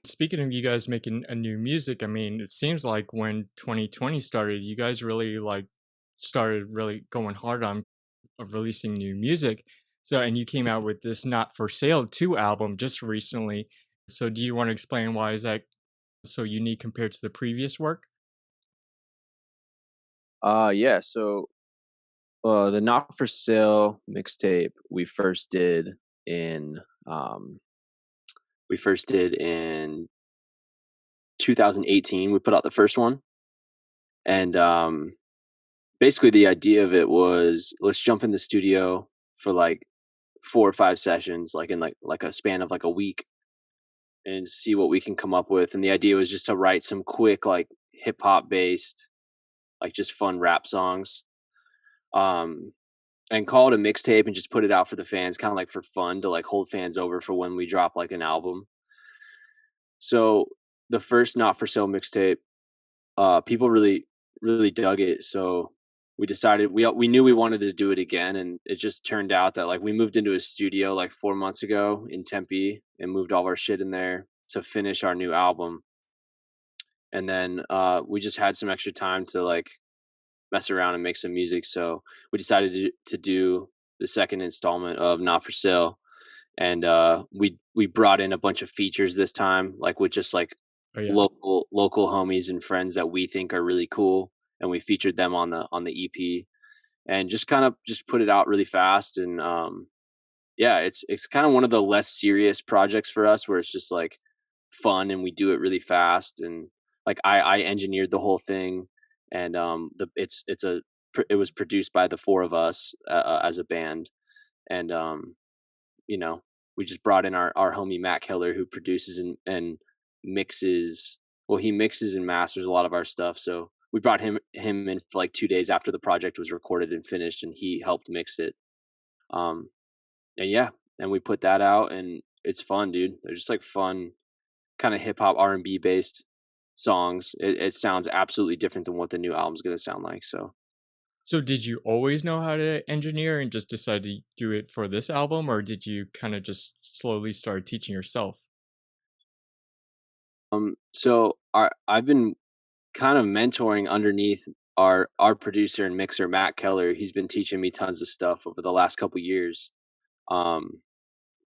Speaking of you guys making a new music, I mean, it seems like when 2020 started, you guys really started really going hard on of releasing new music. So, and you came out with this Not For Sale 2 album just recently. So, do you want to explain why is that so unique compared to the previous work? Yeah. The Not For Sale mixtape in um we first did in 2018. We put out the first one, and basically the idea of it was let's jump in the studio for like 4 or 5 sessions, like in like a span of like a week, and see what we can come up with. And the idea was just to write some quick like hip hop based, like just fun rap songs. Um, and call it a mixtape and just put it out for the fans, kind of like for fun to like hold fans over for when we drop like an album. So the first Not For Sale mixtape, people really dug it. So we decided we knew we wanted to do it again, and it just turned out that like we moved into a studio like 4 months ago in Tempe and moved all our shit in there to finish our new album. And then we just had some extra time to like mess around and make some music. So we decided to do the second installment of Not For Sale, and we brought in a bunch of features this time, like with just like Oh yeah. local homies and friends that we think are really cool, and we featured them on the EP, and just kind of just put it out really fast. And yeah, it's kind of one of the less serious projects for us, where it's just like fun and we do it really fast. And like I engineered the whole thing, and it was produced by the four of us as a band. And you know, we just brought in our homie Matt Keller, who produces and mixes. Well, he mixes and masters a lot of our stuff. So we brought him in for like 2 days after the project was recorded and finished, and he helped mix it. Um, and yeah, and we put that out, and it's fun, dude. They're just like fun, kind of hip hop R&B based songs. It sounds absolutely different than what the new album's gonna sound like. So So, did you always know how to engineer and just decide to do it for this album, or did you kind of just slowly start teaching yourself? I've been kind of mentoring underneath our producer and mixer Matt Keller. He's been teaching me tons of stuff over the last couple years. Um,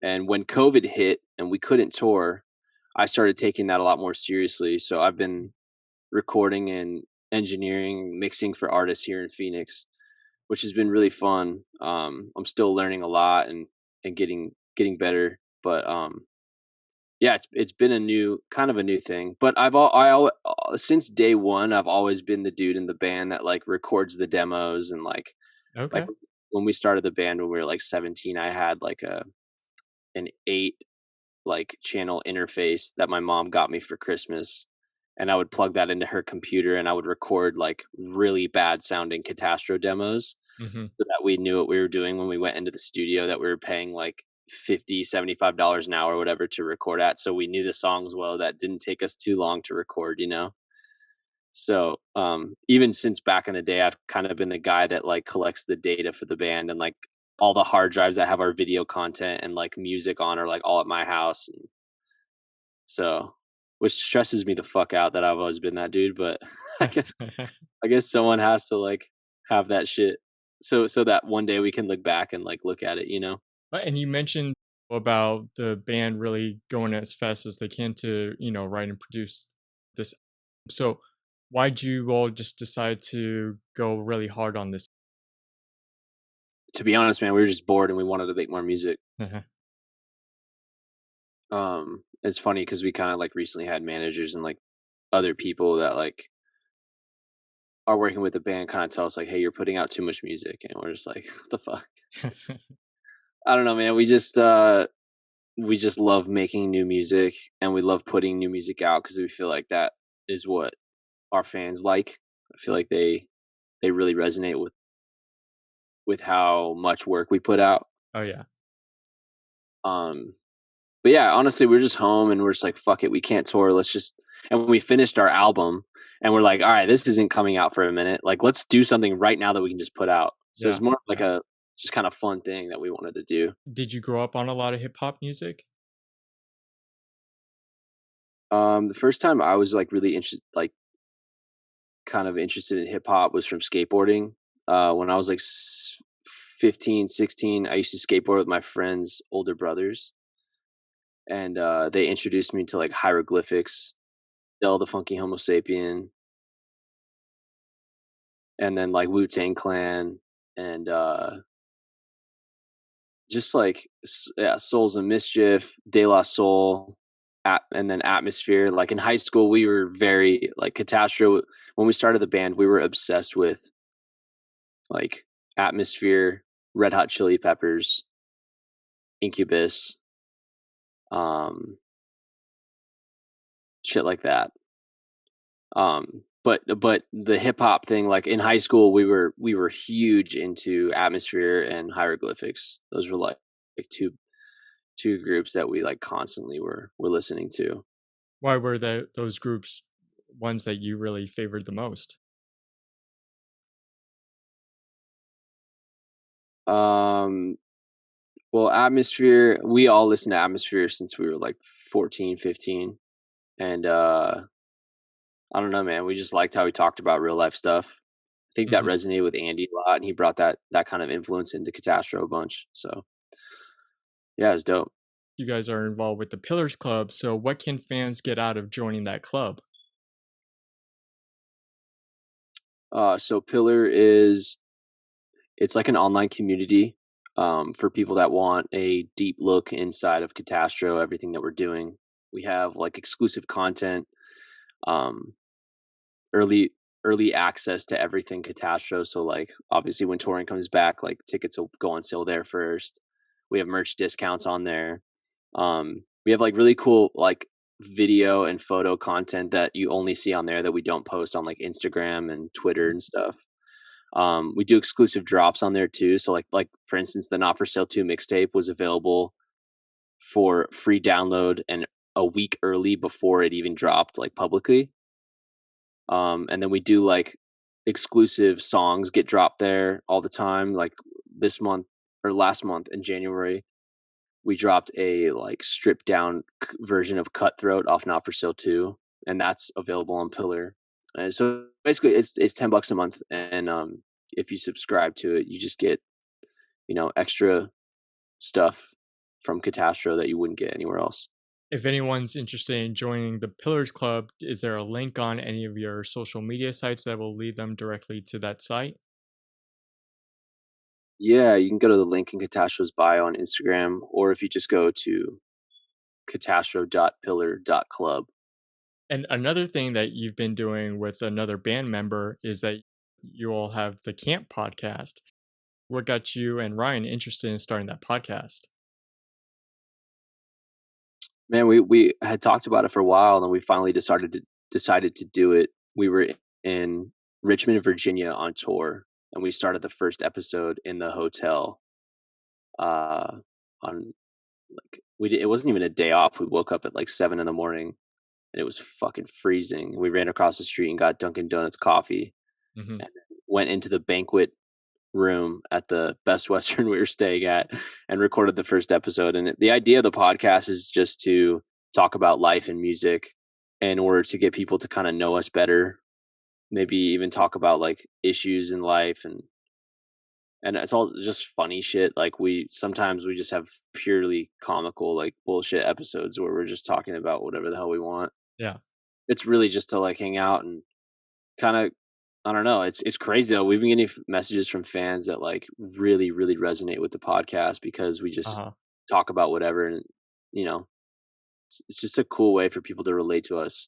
and when COVID hit and we couldn't tour, I started taking that a lot more seriously. So I've been recording and engineering, mixing for artists here in Phoenix, which has been really fun. I'm still learning a lot and getting better, but yeah, it's been a new kind of a new thing. But since day one, I've always been the dude in the band that like records the demos. And like Okay. when we started the band when we were like 17, I had like an 8 like channel interface that my mom got me for Christmas, and I would plug that into her computer, and I would record like really bad sounding Katastro demos, Hmm. so that we knew what we were doing when we went into the studio, that we were paying like 50 $75 an hour or whatever to record at. So we knew the songs well. That didn't take us too long to record, you know? So even since back in the day, I've kind of been the guy that like collects the data for the band, and like all the hard drives that have our video content and like music on are like all at my house. And so, which stresses me the fuck out that I've always been that dude, but I guess I guess someone has to like have that shit, so that one day we can look back and like look at it, you know? And you mentioned about the band really going as fast as they can to, write and produce this. So, why'd you all just decide to go really hard on this? To be honest, man, we were just bored and we wanted to make more music. Uh-huh. It's funny because we kind of like recently had managers and like other people that like are working with the band kind of tell us like, "Hey, you're putting out too much music," and we're just like, "What the fuck?" I don't know, man. We just love making new music, and we love putting new music out because we feel like that is what our fans like. I feel like they really resonate with how much work we put out. Oh yeah. Um, but yeah, honestly, we're just home and we're just like, fuck it, we can't tour. Let's just, and when we finished our album and we're like, all right, this isn't coming out for a minute. Like, let's do something right now that we can just put out. So it's Yeah. more of like Yeah. a just kind of fun thing that we wanted to do. Did you grow up on a lot of hip hop music? The first time I was like really interested, like kind of interested in hip hop was from skateboarding. When I was like 15, 16, I used to skateboard with my friends' older brothers, and they introduced me to like hieroglyphics, Del the Funky Homo Sapien, and then like Wu Tang Clan, and just like yeah, Souls of Mischief, De La Soul, and then Atmosphere. Like in high school, we were very like Katastro. When we started the band, we were obsessed with like Atmosphere, Red Hot Chili Peppers, Incubus, um, shit like that. But the hip hop thing, like in high school, we were huge into Atmosphere and Hieroglyphics. Those were like two groups that we like constantly were listening to. Why were those groups ones that you really favored the most? Um, well, Atmosphere, we all listened to Atmosphere since we were like 14, 15, and I don't know, man. We just liked how he talked about real life stuff. I think that Mhm. resonated with Andy a lot, and he brought that kind of influence into Catastro a bunch. So yeah, it was dope. You guys are involved with the Pillars Club, so what can fans get out of joining that club? So Pillar is it's like an online community for people that want a deep look inside of Catastro, everything that we're doing. We have like exclusive content, um, early early access to everything Catastro. So like obviously when touring comes back, like tickets will go on sale there first. We have merch discounts on there. We have like really cool like video and photo content that you only see on there that we don't post on like Instagram and Twitter and stuff. We do exclusive drops on there too. So like for instance, the Not for Sale 2 mixtape was available for free download and a week early before it even dropped like publicly. And then we do like exclusive songs get dropped there all the time. Like this month or last month in January, we dropped a like stripped down version of Cutthroat off Not for Sale 2, and that's available on Pillar. And so basically it's $10 a month, and if you subscribe to it, you just get, extra stuff from Catastro that you wouldn't get anywhere else. If anyone's interested in joining the Pillars Club, is there a link on any of your social media sites that will lead them directly to that site? Yeah, you can go to the link in Catastro's bio on Instagram, or if you just go to catastro.pillar.club. And another thing that you've been doing with another band member is that you all have the Kamp Podcast. What got you and Ryan interested in starting that podcast? Man, we had talked about it for a while, and we finally decided to do it. We were in Richmond, Virginia on tour, and we started the first episode in the hotel. On like it wasn't even a day off. We woke up at like 7 in the morning, and it was fucking freezing. We ran across the street and got Dunkin' Donuts coffee, Mhm. and went into the banquet room at the Best Western we were staying at and recorded the first episode. And the idea of the podcast is just to talk about life and music in order to get people to kind of know us better, maybe even talk about like issues in life, and it's all just funny shit. Like we sometimes we just have purely comical like bullshit episodes where we're just talking about whatever the hell we want. Yeah. It's really just to like hang out and kind of, I don't know. It's crazy though. We've been getting messages from fans that like really really resonate with the podcast because we just Uh-huh. talk about whatever, and you know, it's just a cool way for people to relate to us.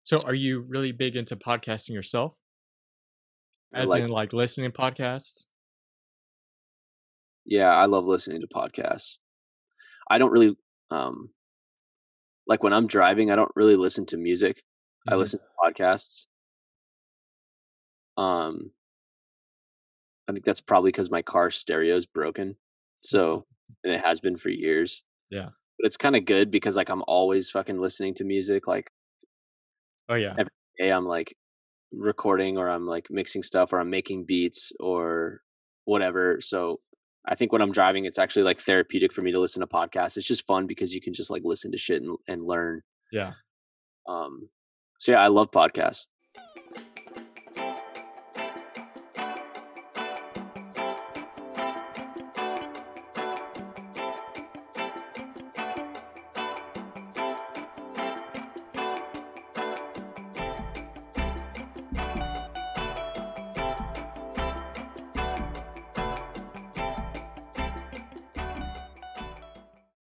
So are you really big into podcasting yourself? I As like, in like listening podcasts? yeah, I love listening to podcasts. I don't really um like when I'm driving. I don't really listen to music. I Mhm. listen to podcasts. Um, I think that's probably because my car stereo is broken. So, and it has been for years. Yeah. But it's kind of good because like I'm always fucking listening to music. Like Oh, yeah. every day I'm like recording or I'm like mixing stuff or I'm making beats or whatever. So I think when I'm driving, it's actually like therapeutic for me to listen to podcasts. It's just fun because you can just like listen to shit and learn. Yeah. Um, so yeah, I love podcasts.